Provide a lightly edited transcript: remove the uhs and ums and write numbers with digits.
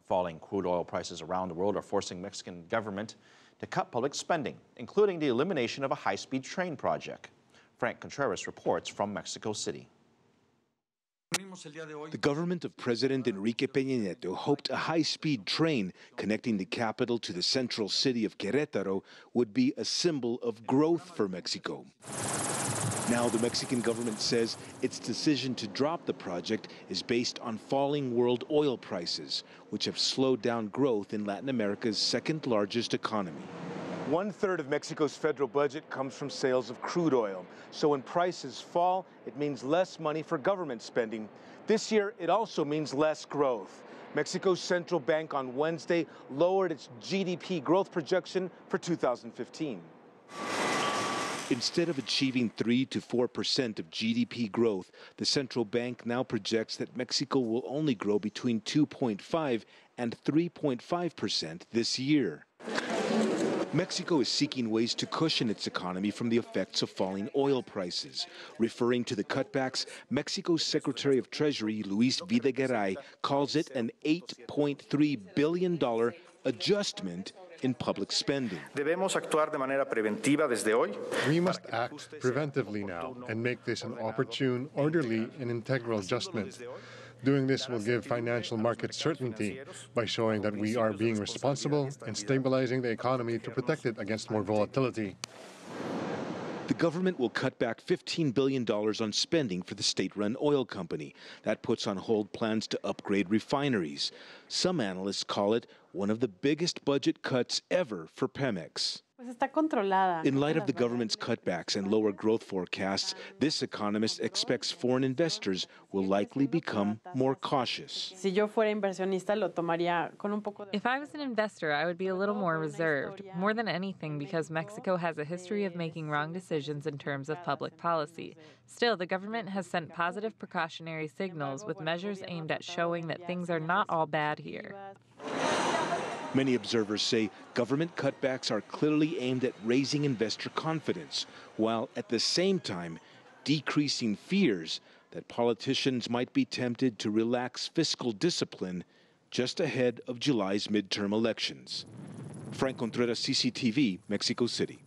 Falling crude oil prices around the world are forcing Mexican government to cut public spending, including the elimination of a high-speed train project. Franc Contreras reports from Mexico City. The government of President Enrique Peña Nieto hoped a high-speed train connecting the capital to the central city of Querétaro would be a symbol of growth for Mexico. Now the Mexican government says its decision to drop the project is based on falling world oil prices, which have slowed down growth in Latin America's second-largest economy. 1/3 of Mexico's federal budget comes from sales of crude oil. So when prices fall, it means less money for government spending. This year, it also means less growth. Mexico's central bank on Wednesday lowered its GDP growth projection for 2015. Instead of achieving 3 to 4% of GDP growth, the central bank now projects that Mexico will only grow between 2.5 and 3.5% this year. Mexico is seeking ways to cushion its economy from the effects of falling oil prices. Referring to the cutbacks, Mexico's Secretary of Treasury, Luis Videgaray, calls it an $8.3 billion adjustment in public spending. Debemos actuar de manera preventiva desde hoy. We must act preventively now and make this an opportune, orderly, and integral adjustment. Doing this will give financial markets certainty by showing that we are being responsible and stabilizing the economy to protect it against more volatility. The government will cut back $15 billion on spending for the state-run oil company. That puts on hold plans to upgrade refineries. Some analysts call it one of the biggest budget cuts ever for Pemex. In light of the government's cutbacks and lower growth forecasts, this economist expects foreign investors will likely become more cautious. If I was an investor, I would be a little more reserved, more than anything because Mexico has a history of making wrong decisions in terms of public policy. Still, the government has sent positive precautionary signals with measures aimed at showing that things are not all bad here. Many observers say government cutbacks are clearly aimed at raising investor confidence, while at the same time decreasing fears that politicians might be tempted to relax fiscal discipline just ahead of July's midterm elections. Franc Contreras, CCTV, Mexico City.